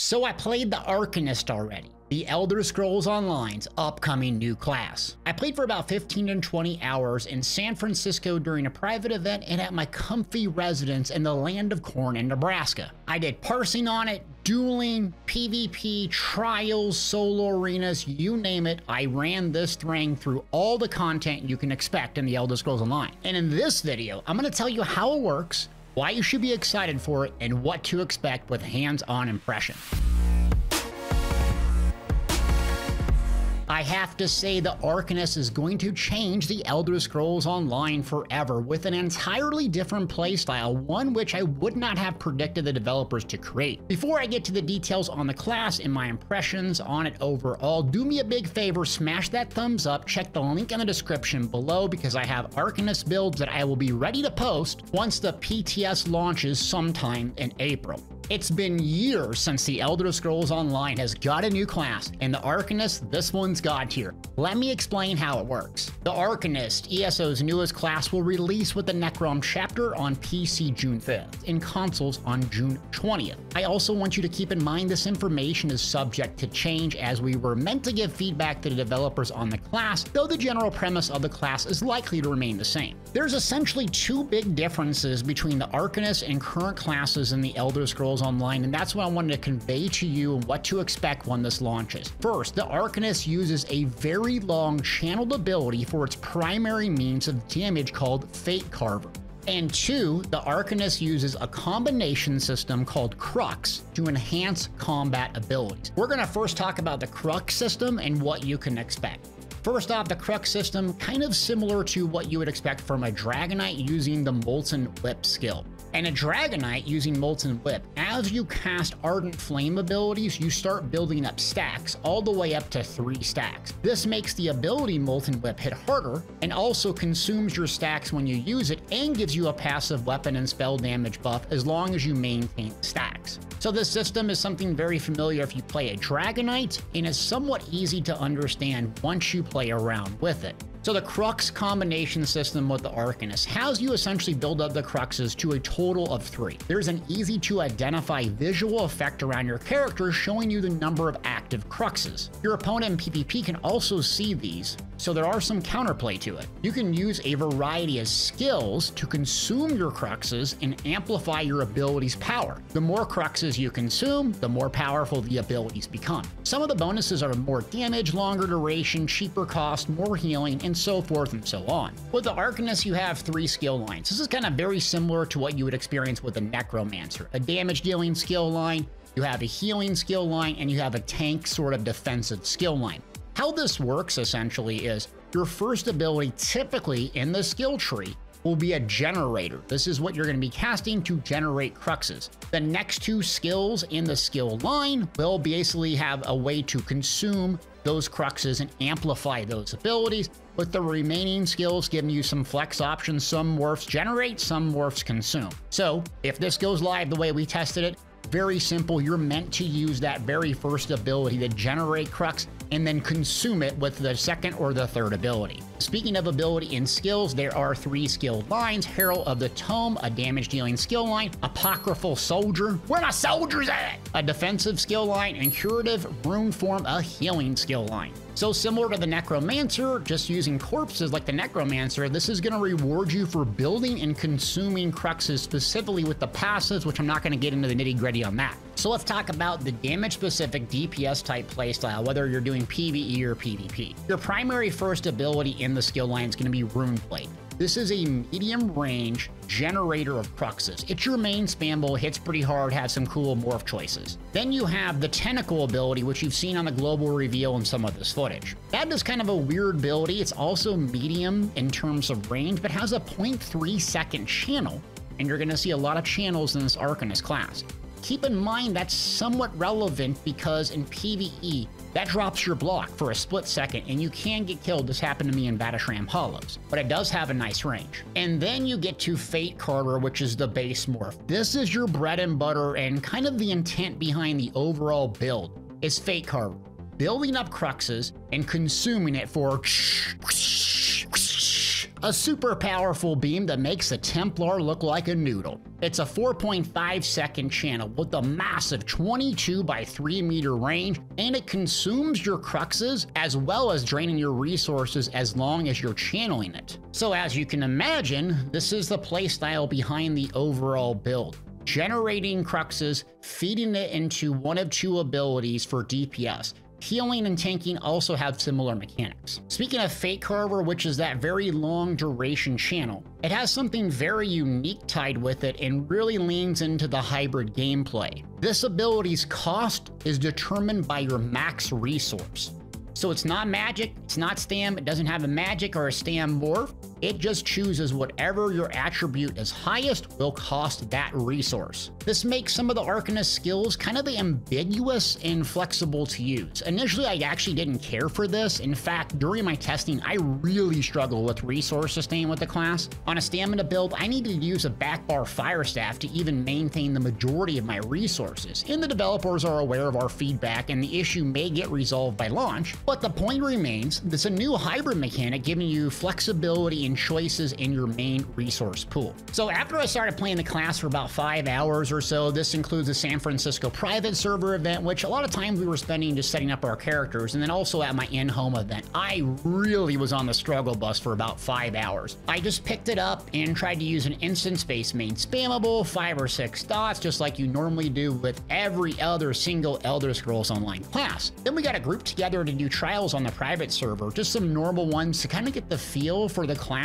So I played the Arcanist already, the Elder Scrolls Online's upcoming new class. I played for about 15 to 20 hours in San Francisco during a private event and at my comfy residence in the land of corn in Nebraska. I did parsing on it, dueling, PvP, trials, solo arenas, you name it. I ran this thing through all the content you can expect in the Elder Scrolls Online. And in this video, I'm going to tell you how it works, why you should be excited for it, and what to expect with hands-on impression. I have to say the Arcanist is going to change the Elder Scrolls Online forever with an entirely different playstyle, one which I would not have predicted the developers to create. Before I get to the details on the class and my impressions on it overall, do me a big favor, smash that thumbs up, check the link in the description below because I have Arcanist builds that I will be ready to post once the PTS launches sometime in April. It's been years since the Elder Scrolls Online has got a new class, and the Arcanist, this one's god tier. Let me explain how it works. The Arcanist, ESO's newest class, will release with the Necrom chapter on PC June 5th, and consoles on June 20th. I also want you to keep in mind this information is subject to change as we were meant to give feedback to the developers on the class, though the general premise of the class is likely to remain the same. There's essentially two big differences between the Arcanist and current classes in the Elder Scrolls Online, and that's what I wanted to convey to you and what to expect when this launches. First, the Arcanist uses a very long channeled ability for its primary means of damage called Fate Carver. And two, the Arcanist uses a combination system called Crux to enhance combat abilities. We're going to first talk about the Crux system and what you can expect. First off, the Crux system, kind of similar to what you would expect from a Dragonite using the Molten Whip skill. And a Dragonite using Molten Whip, as you cast Ardent Flame abilities, you start building up stacks, all the way up to 3 stacks. This makes the ability Molten Whip hit harder, and also consumes your stacks when you use it, and gives you a passive weapon and spell damage buff as long as you maintain stacks. So this system is something very familiar if you play a Dragonite, and is somewhat easy to understand once you play around with it. So the Crux combination system with the Arcanist has you essentially build up the Cruxes to a total of 3. There's an easy to identify visual effect around your character showing you the number of active Cruxes. Your opponent in PvP can also see these, so there are some counterplay to it. You can use a variety of skills to consume your Cruxes and amplify your ability's power. The more Cruxes you consume, the more powerful the abilities become. Some of the bonuses are more damage, longer duration, cheaper cost, more healing, and so forth and so on. With the Arcanist, you have 3 skill lines. This is kind of very similar to what you would experience with a Necromancer. A damage dealing skill line, you have a healing skill line, and you have a tank sort of defensive skill line. How this works essentially is your first ability typically in the skill tree will be a generator. This is what you're going to be casting to generate Cruxes. The next 2 skills in the skill line will basically have a way to consume those Cruxes and amplify those abilities, with the remaining skills giving you some flex options. Some morphs generate, some morphs consume. So if this goes live the way we tested it, very simple, you're meant to use that very first ability to generate Crux and then consume it with the second or the third ability. Speaking of ability and skills, there are 3 skill lines: Herald of the Tome, a damage dealing skill line; Apocryphal Soldier, where my soldiers at, a defensive skill line; and Curative Rune Form, a healing skill line. So similar to the Necromancer, just using corpses like the Necromancer, this is going to reward you for building and consuming Cruxes specifically with the passives, which I'm not going to get into the nitty-gritty on that. So let's talk about the damage-specific DPS type playstyle, whether you're doing PvE or PvP. Your primary first ability in the skill line is going to be Runeblade. This is a medium range generator of Cruxes. It's your main spamble, hits pretty hard, has some cool morph choices. Then you have the Tentacle ability, which you've seen on the global reveal in some of this footage. That is kind of a weird ability. It's also medium in terms of range, but has a 0.3 second channel, and you're going to see a lot of channels in this Arcanist class. Keep in mind that's somewhat relevant because in PvE, that drops your block for a split second and you can get killed. This happened to me in Vatashram Hollows, but it does have a nice range. And then you get to Fate Carver, which is the base morph. This is your bread and butter and kind of the intent behind the overall build is Fate Carver. Building up Cruxes and consuming it for a super powerful beam that makes the Templar look like a noodle. It's a 4.5 second channel with a massive 22 by 3 meter range, and it consumes your cruxes as well as draining your resources as long as you're channeling it. So as you can imagine, this is the playstyle behind the overall build. Generating cruxes, feeding it into one of two abilities for DPS. Healing and tanking also have similar mechanics. Speaking of Fate Carver, which is that very long duration channel, it has something very unique tied with it and really leans into the hybrid gameplay. This ability's cost is determined by your max resource. So it's not magic, it's not stam, it doesn't have a magic or a stam morph. It just chooses whatever your attribute is highest will cost that resource. This makes some of the Arcanist skills kind of ambiguous and flexible to use. Initially, I actually didn't care for this. In fact, during my testing, I really struggled with resource sustain with the class. On a stamina build, I needed to use a backbar fire staff to even maintain the majority of my resources. And the developers are aware of our feedback and the issue may get resolved by launch, but the point remains, it's a new hybrid mechanic giving you flexibility and choices in your main resource pool. So after I started playing the class for about 5 hours or so, this includes the San Francisco private server event, which a lot of times we were spending just setting up our characters, and then also at my in-home event. I really was on the struggle bus for about 5 hours. I just picked it up and tried to use an instance-based main spammable 5 or 6 dots, just like you normally do with every other single Elder Scrolls Online class. Then we got a group together to do trials on the private server, just some normal ones to kind of get the feel for the class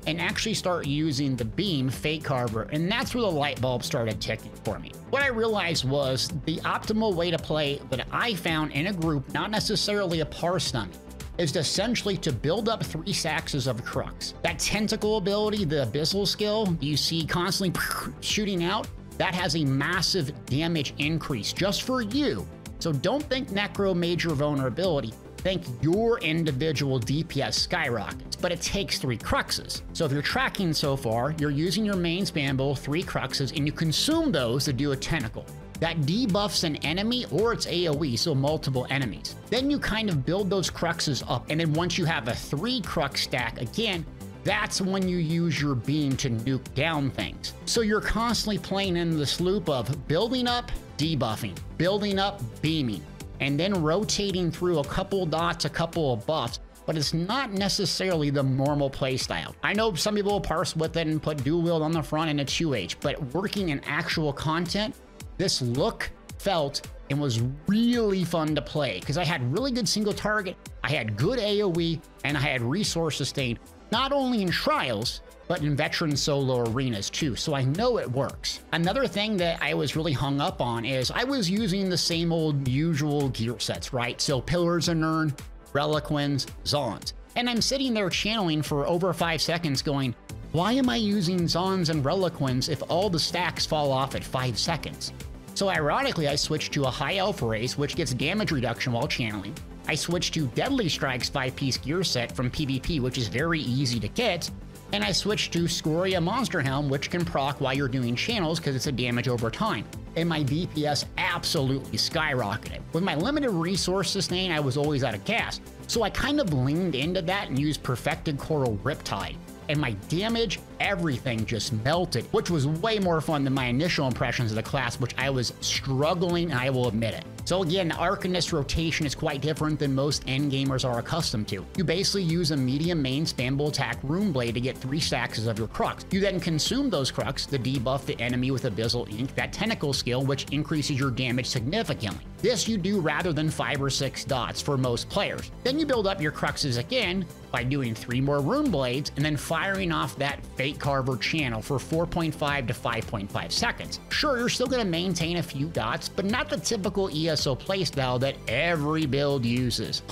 and actually start using the beam Fate Carver, and that's where the light bulb started ticking for me. What I realized was the optimal way to play that I found in a group, not necessarily a parse dummy, is essentially to build up 3 stacks of Crux. That tentacle ability, the abyssal skill you see constantly shooting out, that has a massive damage increase just for you. So don't think Necro major vulnerability. Think your individual DPS skyrockets, but it takes 3 cruxes. So if you're tracking so far, you're using your main spammable 3 cruxes and you consume those to do a tentacle. That debuffs an enemy or its AoE, so multiple enemies. Then you kind of build those cruxes up, and then once you have a 3 crux stack again, that's when you use your beam to nuke down things. So you're constantly playing in this loop of building up, debuffing, building up, beaming, and then rotating through a couple dots, a couple of buffs, but it's not necessarily the normal playstyle. I know some people will parse with it and put dual wield on the front and a 2H, but working in actual content, this look, felt, and was really fun to play because I had really good single target, I had good AoE, and I had resource sustain, not only in trials, but in veteran solo arenas too, so I know it works. Another thing that I was really hung up on is I was using the same old usual gear sets, right? So Pillars of Nirn, Reliquins, Zons. And I'm sitting there channeling for over 5 seconds going, why am I using Zons and Reliquins if all the stacks fall off at 5 seconds? So ironically, I switched to a high Alpha Race, which gets damage reduction while channeling. I switched to Deadly Strike's 5-piece gear set from PvP, which is very easy to get. And I switched to Scoria Monster Helm, which can proc while you're doing channels because it's a damage over time. And my DPS absolutely skyrocketed. With my limited resource sustain, I was always out of gas. So I kind of leaned into that and used Perfected Coral Riptide. And my damage, everything just melted, which was way more fun than my initial impressions of the class, which I was struggling, I will admit it. So again, the Arcanist Rotation is quite different than most endgamers are accustomed to. You basically use a medium main spammable attack Rune Blade to get 3 stacks of your Crux. You then consume those Crux to debuff the enemy with Abyssal Ink, that tentacle skill, which increases your damage significantly. This you do rather than 5 or 6 dots for most players. Then you build up your Cruxes again by doing 3 more Rune Blades and then firing off that Fate Carver channel for 4.5 to 5.5 seconds. Sure, you're still going to maintain a few dots, but not the typical ESO playstyle that every build uses.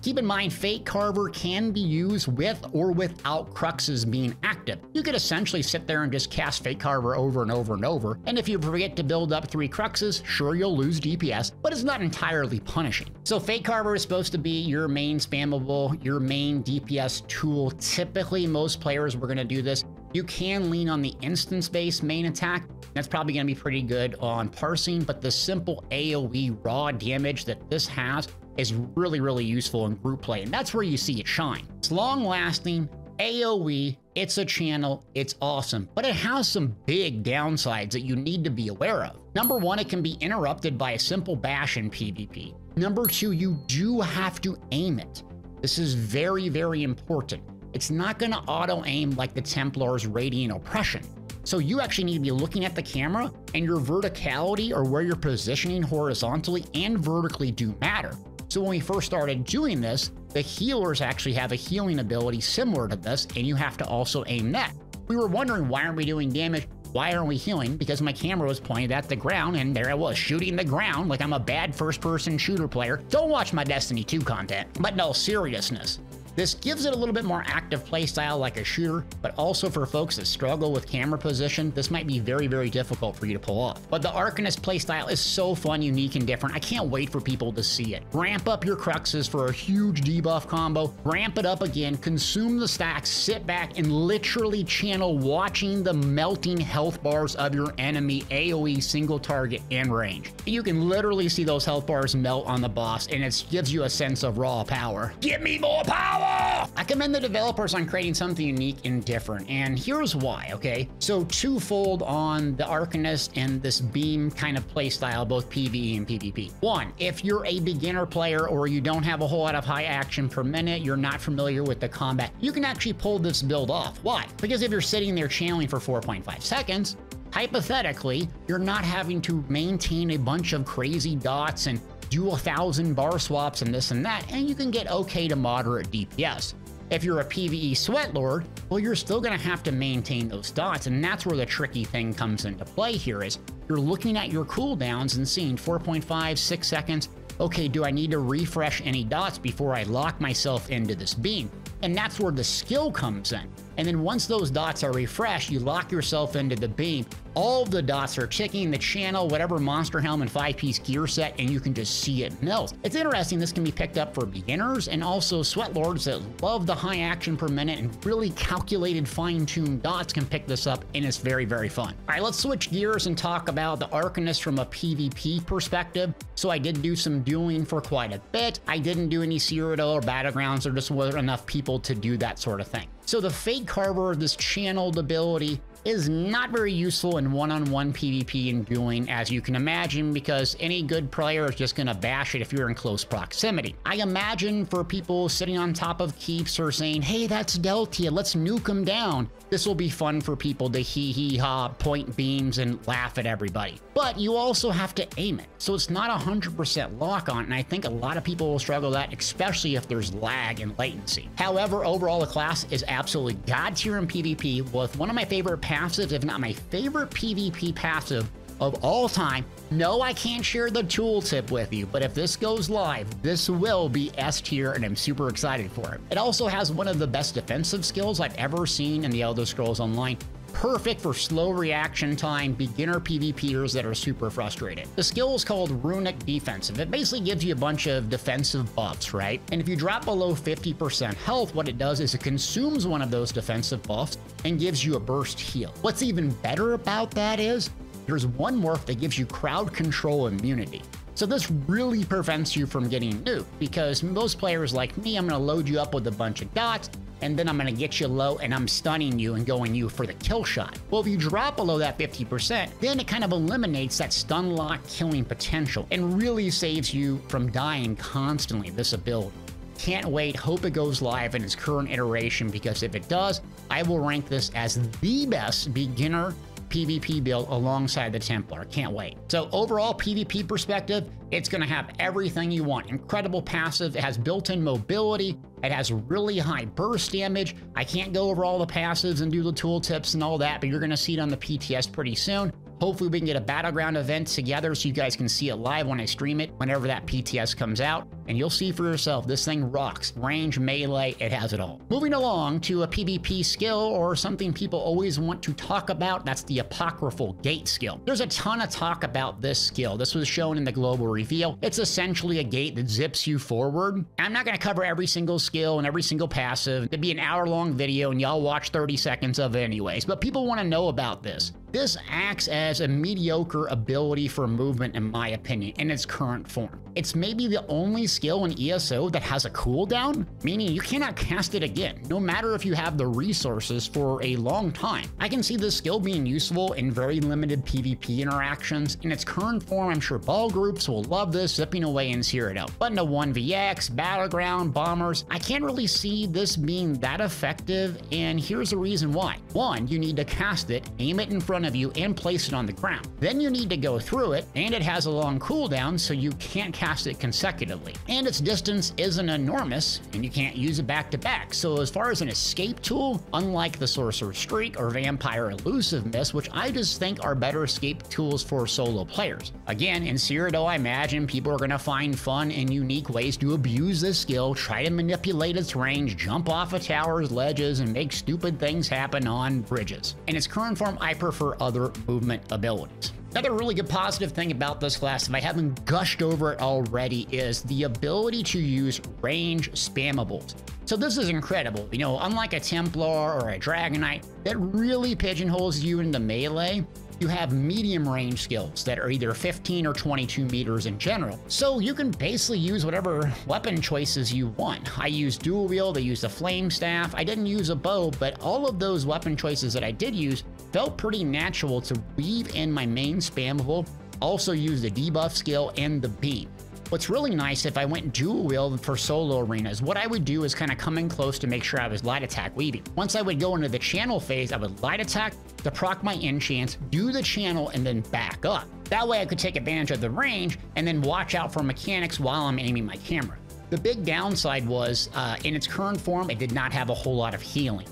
Keep in mind, Fate Carver can be used with or without Cruxes being active. You could essentially sit there and just cast Fate Carver over and over and over, and if you forget to build up 3 Cruxes, sure, you'll lose DPS, but it's not entirely punishing. So Fate Carver is supposed to be your main spammable, your main DPS tool. Typically, most players were going to do this. You can lean on the instance-based main attack. That's probably going to be pretty good on parsing, but the simple AoE raw damage that this has is really useful in group play, and that's where you see it shine. It's long-lasting, AoE, it's a channel, it's awesome, but it has some big downsides that you need to be aware of. Number one, it can be interrupted by a simple bash in PvP. Number two, you do have to aim it. This is very important. It's not going to auto-aim like the Templar's Radiant Oppression. So you actually need to be looking at the camera, and your verticality, or where you're positioning horizontally and vertically, do matter. So when we first started doing this, the healers actually have a healing ability similar to this, and you have to also aim that. We were wondering, why aren't we doing damage? Why aren't we healing? Because my camera was pointed at the ground, and there I was shooting the ground like I'm a bad first-person shooter player. Don't watch my Destiny 2 content. But in all seriousness, this gives it a little bit more active playstyle like a shooter, but also for folks that struggle with camera position, this might be very difficult for you to pull off. But the Arcanist playstyle is so fun, unique, and different. I can't wait for people to see it. Ramp up your Cruxes for a huge debuff combo, ramp it up again, consume the stacks, sit back, and literally channel watching the melting health bars of your enemy AoE, single target, and range. You can literally see those health bars melt on the boss, and it gives you a sense of raw power. Give me more power! I commend the developers on creating something unique and different, and here's why, okay? So twofold on the Arcanist and this beam kind of playstyle, both PvE and PvP. One, if you're a beginner player or you don't have a whole lot of high action per minute, you're not familiar with the combat, you can actually pull this build off. Why? Because if you're sitting there channeling for 4.5 seconds, hypothetically, you're not having to maintain a bunch of crazy dots and do 1,000 bar swaps and this and that, and you can get okay to moderate DPS. If you're a PvE sweat lord, well, you're still gonna have to maintain those dots, and that's where the tricky thing comes into play here is you're looking at your cooldowns and seeing 4.5, 6 seconds, okay, do I need to refresh any dots before I lock myself into this beam? And that's where the skill comes in. And then once those dots are refreshed, you lock yourself into the beam. All of the dots are ticking, the channel, whatever monster helm and 5-piece gear set, and you can just see it melt. It's interesting, this can be picked up for beginners and also sweat lords that love the high action per minute and really calculated, fine-tuned dots can pick this up, and it's very fun. All right, let's switch gears and talk about the Arcanist from a PvP perspective. So I did do some dueling for quite a bit. I didn't do any Cyrodiil or Battlegrounds, there just wasn't enough people to do that sort of thing. So the Fate Carver, this channeled ability, is not very useful in one-on-one PvP and dueling, as you can imagine, because any good player is just gonna bash it if you're in close proximity. I imagine for people sitting on top of keeps or saying, hey, that's Deltia, let's nuke him down, this will be fun for people to hee-hee-ha, point beams, and laugh at everybody. But you also have to aim it, so it's not 100% lock on, and I think a lot of people will struggle with that, especially if there's lag and latency. However, overall, the class is absolutely god tier in PvP, with one of my favorite passives, if not my favorite PvP passive of all time. No, I can't share the tooltip with you, but if this goes live, this will be S tier, and I'm super excited for it. It also has one of the best defensive skills I've ever seen in the Elder Scrolls Online. Perfect for slow reaction time, beginner PvPers that are super frustrated. The skill is called Runic Defensive. It basically gives you a bunch of defensive buffs, right? And if you drop below 50% health, what it does is it consumes one of those defensive buffs and gives you a burst heal. What's even better about that is there's one morph that gives you crowd control immunity. So this really prevents you from getting nuked, because most players like me, I'm gonna load you up with a bunch of dots, and then I'm gonna get you low and I'm stunning you and going you for the kill shot. Well, if you drop below that 50%, then it kind of eliminates that stun lock killing potential and really saves you from dying constantly, this ability. Can't wait, hope it goes live in its current iteration, because if it does, I will rank this as the best beginner PvP build alongside the Templar. Can't wait. So overall PvP perspective, it's gonna have everything you want. Incredible passive, it has built-in mobility, it has really high burst damage. I can't go over all the passives and do the tooltips and all that, but you're gonna see it on the PTS pretty soon. Hopefully we can get a Battleground event together so you guys can see it live when I stream it, whenever that PTS comes out, and you'll see for yourself, this thing rocks. Range, melee, it has it all. Moving along to a PvP skill, or something people always want to talk about, that's the Apocryphal Gate skill. There's a ton of talk about this skill. This was shown in the global reveal. It's essentially a gate that zips you forward. I'm not gonna cover every single skill and every single passive. It'd be an hour-long video, and y'all watch 30 seconds of it anyways, but people wanna know about this. This acts as has a mediocre ability for movement in my opinion in its current form. It's maybe the only skill in ESO that has a cooldown, meaning you cannot cast it again, no matter if you have the resources for a long time. I can see this skill being useful in very limited PvP interactions. In its current form, I'm sure ball groups will love this zipping away in Cyrodiil. But in a 1vx, battleground, bombers, I can't really see this being that effective, and here's the reason why. One, you need to cast it, aim it in front of you, and place it on the ground. Then you need to go through it, and it has a long cooldown, so you can't cast it consecutively. And its distance isn't enormous, and you can't use it back to back. So as far as an escape tool, unlike the Sorcerer's Streak or Vampire Elusiveness, which I just think are better escape tools for solo players. Again, in Cyrodiil, I imagine people are going to find fun and unique ways to abuse this skill, try to manipulate its range, jump off of towers, ledges, and make stupid things happen on bridges. In its current form, I prefer other movement abilities. Another really good positive thing about this class, if I haven't gushed over it already, is the ability to use range spammables. So this is incredible. You know, unlike a Templar or a Dragonite that really pigeonholes you into melee, you have medium range skills that are either 15 or 22 meters in general. So you can basically use whatever weapon choices you want. I used dual wield, I used a flame staff, I didn't use a bow, but all of those weapon choices that I did use felt pretty natural to weave in my main spammable, also use the debuff skill and the beam. What's really nice, if I went dual wield for solo arenas, what I would do is kind of come in close to make sure I was light attack weaving. Once I would go into the channel phase, I would light attack to proc my enchants, do the channel, and then back up. That way I could take advantage of the range and then watch out for mechanics while I'm aiming my camera. The big downside was, in its current form, it did not have a whole lot of healing.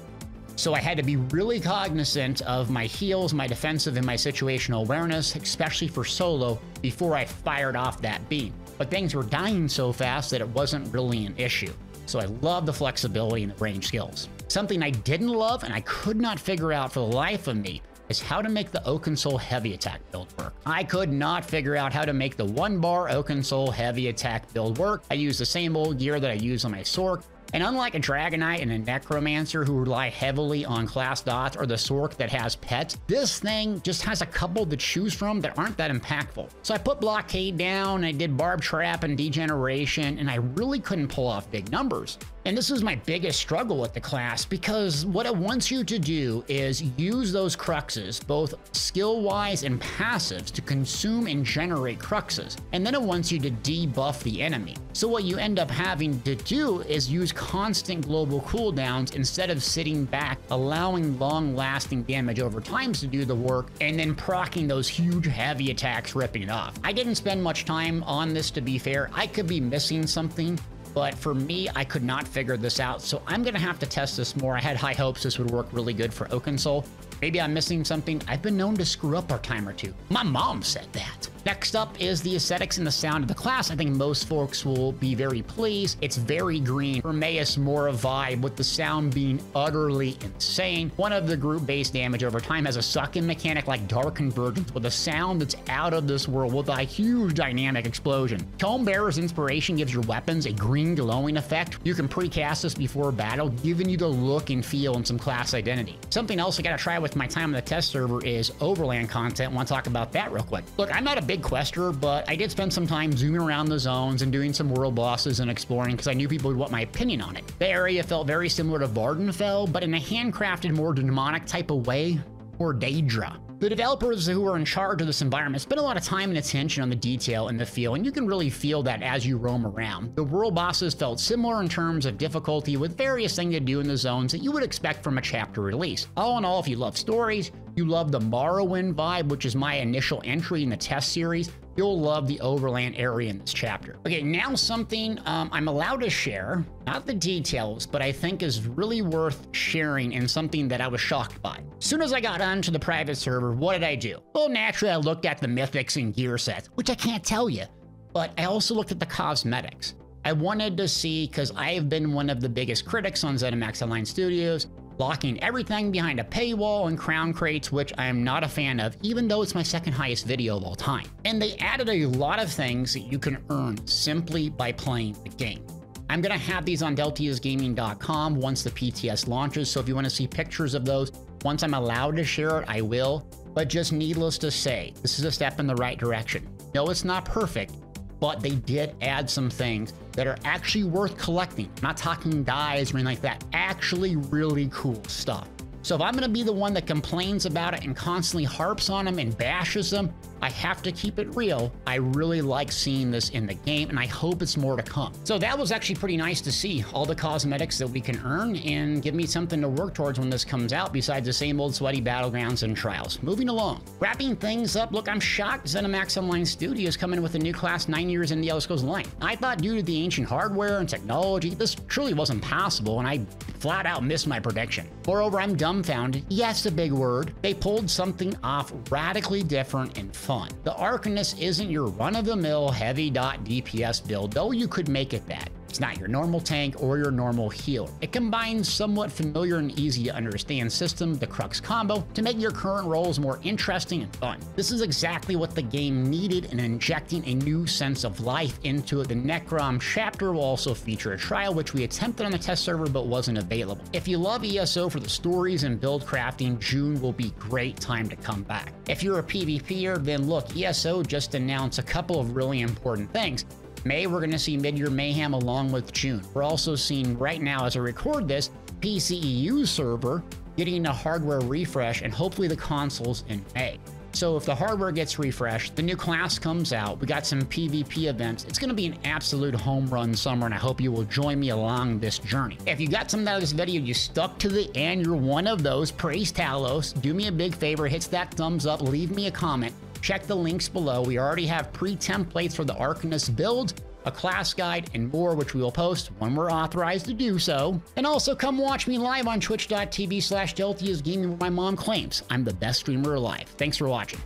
So I had to be really cognizant of my heals, my defensive, and my situational awareness, especially for solo, before I fired off that beam. But things were dying so fast that it wasn't really an issue. So I love the flexibility and the range skills. Something I didn't love and I could not figure out for the life of me is how to make the Oakensoul heavy attack build work. I could not figure out how to make the 1-bar Oakensoul heavy attack build work. I used the same old gear that I use on my Sork. And unlike a Dragonite and a Necromancer who rely heavily on class dots or the Sork that has pets, this thing just has a couple to choose from that aren't that impactful. So I put Blockade down, I did Barb Trap and Degeneration, and I really couldn't pull off big numbers. And this is my biggest struggle with the class, because what it wants you to do is use those cruxes, both skill-wise and passives, to consume and generate cruxes. And then it wants you to debuff the enemy. So what you end up having to do is use constant global cooldowns instead of sitting back, allowing long-lasting damage over time to do the work, and then proccing those huge heavy attacks, ripping it off. I didn't spend much time on this, to be fair. I could be missing something, but for me, I could not figure this out, so I'm gonna have to test this more. I had high hopes this would work really good for Oakensoul. Maybe I'm missing something. I've been known to screw up a time or two. My mom said that. Next up is the aesthetics and the sound of the class. I think most folks will be very pleased. It's very green. For me, it's more a vibe, with the sound being utterly insane. One of the group-based damage over time has a suck-in mechanic like Dark Convergence, with a sound that's out of this world with a huge dynamic explosion. Tonebearer's Inspiration gives your weapons a green glowing effect. You can precast this before battle, giving you the look and feel and some class identity. Something else I gotta try with my time on the test server is Overland content. I want to talk about that real quick. Look, I'm not a big quester, but I did spend some time zooming around the zones and doing some world bosses and exploring because I knew people would want my opinion on it. The area felt very similar to Vardenfell, but in a handcrafted, more demonic type of way, or Daedra. The developers who are in charge of this environment spend a lot of time and attention on the detail in the feel, and you can really feel that as you roam around. The world bosses felt similar in terms of difficulty, with various things to do in the zones that you would expect from a chapter release. All in all, if you love stories, you love the Morrowind vibe, which is my initial entry in the test series, you'll love the Overland area in this chapter. Okay, now something I'm allowed to share, not the details, but I think is really worth sharing, and something that I was shocked by. As soon as I got onto the private server, what did I do? Well, naturally, I looked at the mythics and gear sets, which I can't tell you, but I also looked at the cosmetics. I wanted to see, because I have been one of the biggest critics on ZeniMax Online Studios, locking everything behind a paywall and crown crates, which I am not a fan of, even though it's my second highest video of all time. And they added a lot of things that you can earn simply by playing the game. I'm gonna have these on Deltiasgaming.com once the PTS launches, so if you wanna see pictures of those, Once I'm allowed to share it, I will. But just needless to say, this is a step in the right direction. No, it's not perfect, but they did add some things that are actually worth collecting. I'm not talking dies or anything like that. Actually really cool stuff. So if I'm going to be the one that complains about it and constantly harps on them and bashes them, I have to keep it real. I really like seeing this in the game, and I hope it's more to come. So that was actually pretty nice to see all the cosmetics that we can earn and give me something to work towards when this comes out, besides the same old sweaty battlegrounds and trials. Moving along. Wrapping things up, look, I'm shocked ZeniMax Online Studios coming with a new class 9 years in the Elder Scrolls line. I thought due to the ancient hardware and technology, this truly wasn't possible, and I flat out missed my prediction. Moreover, I'm dumbfounded. Yes, a big word. They pulled something off radically different and fun. The Arcanist isn't your run-of-the-mill heavy dot DPS build, though you could make it that. It's not your normal tank or your normal healer. It combines somewhat familiar and easy to understand system, the Crux combo, to make your current roles more interesting and fun. This is exactly what the game needed in injecting a new sense of life into it. The Necrom chapter will also feature a trial, which we attempted on the test server but wasn't available. If you love ESO for the stories and build crafting, June will be great time to come back. If you're a PvPer, then look, ESO just announced a couple of really important things. May, we're going to see Mid-Year Mayhem along with June. We're also seeing right now, as I record this, PCEU server getting a hardware refresh and hopefully the consoles in May. So if the hardware gets refreshed, the new class comes out, we got some PvP events, it's going to be an absolute home run summer, and I hope you will join me along this journey. If you got something out of this video, you stuck to the end, you're one of those, praise Talos, do me a big favor, hit that thumbs up, leave me a comment. Check the links below. We already have pre-templates for the Arcanist build, a class guide, and more, which we will post when we're authorized to do so. And also come watch me live on twitch.tv/Deltiasgaming, where my mom claims I'm the best streamer alive. Thanks for watching.